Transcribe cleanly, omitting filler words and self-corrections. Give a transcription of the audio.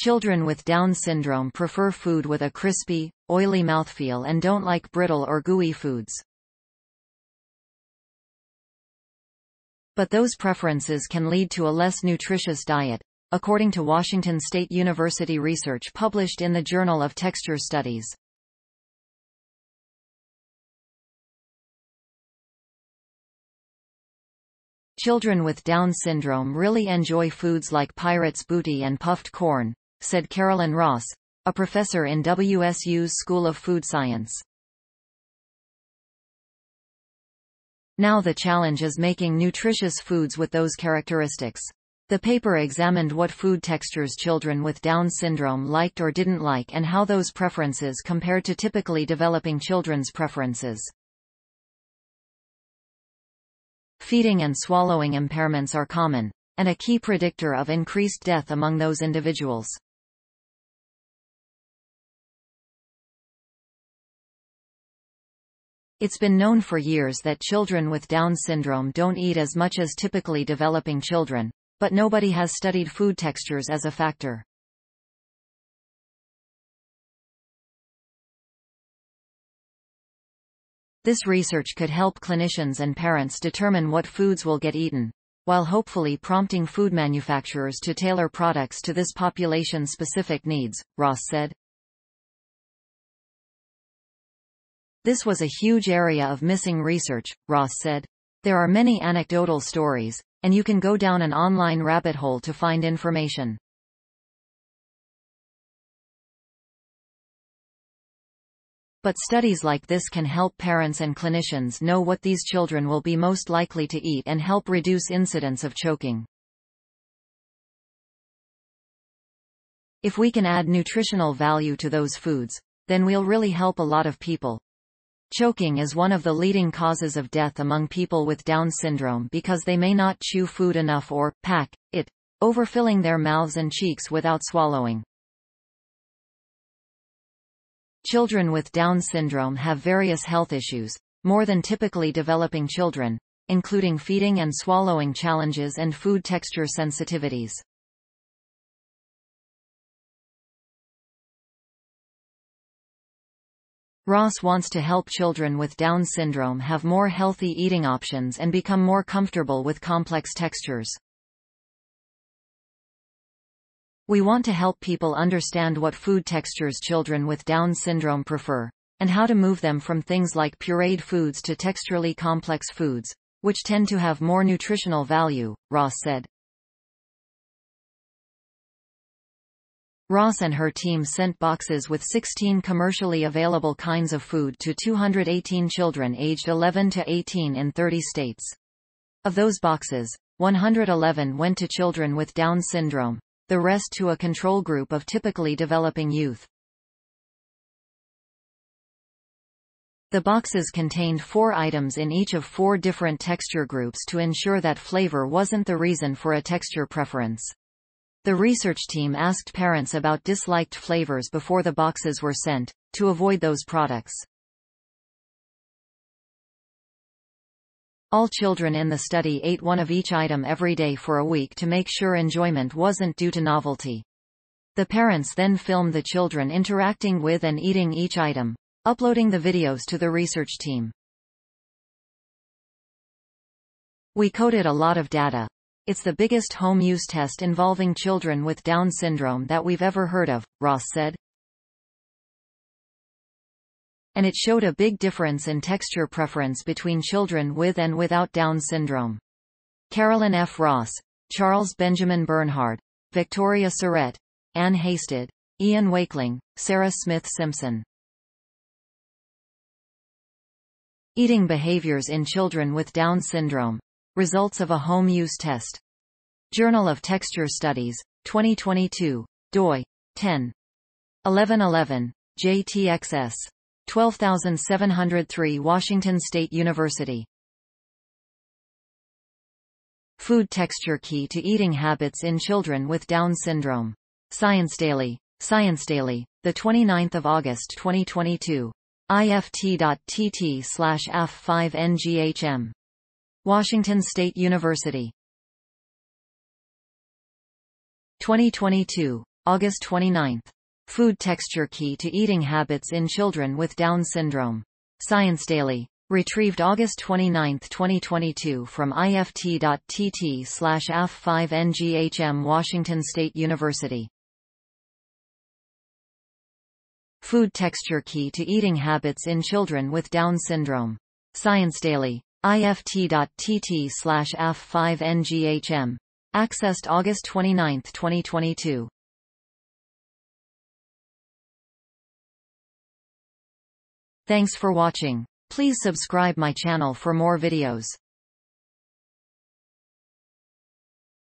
Children with Down syndrome prefer food with a crispy, oily mouthfeel and don't like brittle or gooey foods. But those preferences can lead to a less nutritious diet, according to Washington State University research published in the Journal of Texture Studies. Children with Down syndrome really enjoy foods like pirate's booty and puffed corn, said Carolyn Ross, a professor in WSU's School of Food Science. Now the challenge is making nutritious foods with those characteristics. The paper examined what food textures children with Down syndrome liked or didn't like and how those preferences compared to typically developing children's preferences. Feeding and swallowing impairments are common, and a key predictor of increased death among those individuals. It's been known for years that children with Down syndrome don't eat as much as typically developing children, but nobody has studied food textures as a factor. This research could help clinicians and parents determine what foods will get eaten, while hopefully prompting food manufacturers to tailor products to this population-specific needs, Ross said. This was a huge area of missing research, Ross said. There are many anecdotal stories, and you can go down an online rabbit hole to find information. But studies like this can help parents and clinicians know what these children will be most likely to eat and help reduce incidence of choking. If we can add nutritional value to those foods, then we'll really help a lot of people. Choking is one of the leading causes of death among people with Down syndrome because they may not chew food enough or pack it, overfilling their mouths and cheeks without swallowing. Children with Down syndrome have various health issues, more than typically developing children, including feeding and swallowing challenges and food texture sensitivities. Ross wants to help children with Down syndrome have more healthy eating options and become more comfortable with complex textures. We want to help people understand what food textures children with Down syndrome prefer, and how to move them from things like pureed foods to texturally complex foods, which tend to have more nutritional value, Ross said. Ross and her team sent boxes with 16 commercially available kinds of food to 218 children aged 11 to 18 in 30 states. Of those boxes, 111 went to children with Down syndrome, the rest to a control group of typically developing youth. The boxes contained 4 items in each of 4 different texture groups to ensure that flavor wasn't the reason for a texture preference. The research team asked parents about disliked flavors before the boxes were sent, to avoid those products. All children in the study ate one of each item every day for a week to make sure enjoyment wasn't due to novelty. The parents then filmed the children interacting with and eating each item, uploading the videos to the research team. We coded a lot of data. It's the biggest home-use test involving children with Down syndrome that we've ever heard of, Ross said. And it showed a big difference in texture preference between children with and without Down syndrome. Carolyn F. Ross, Charles Benjamin Bernhard, Victoria Surrett, Ann Hasted, Ian Wakeling, Sarah Smith Simpson. Eating behaviors in children with Down syndrome. Results of a home-use test. Journal of Texture Studies, 2022, doi. 10.1111, JTXS. 12703 Washington State University. Food texture key to eating habits in children with Down syndrome. Science Daily, the 29th of August 2022. ift.tt/af5nghm. Washington State University. 2022. August 29. Food texture key to eating habits in children with Down syndrome. Science Daily. Retrieved August 29, 2022 from ift.tt/af5nghm Washington State University. Food texture key to eating habits in children with Down syndrome. Science Daily. ift.tt/af5nghm. Accessed August 29, 2022. Thanks for watching. Please subscribe my channel for more videos.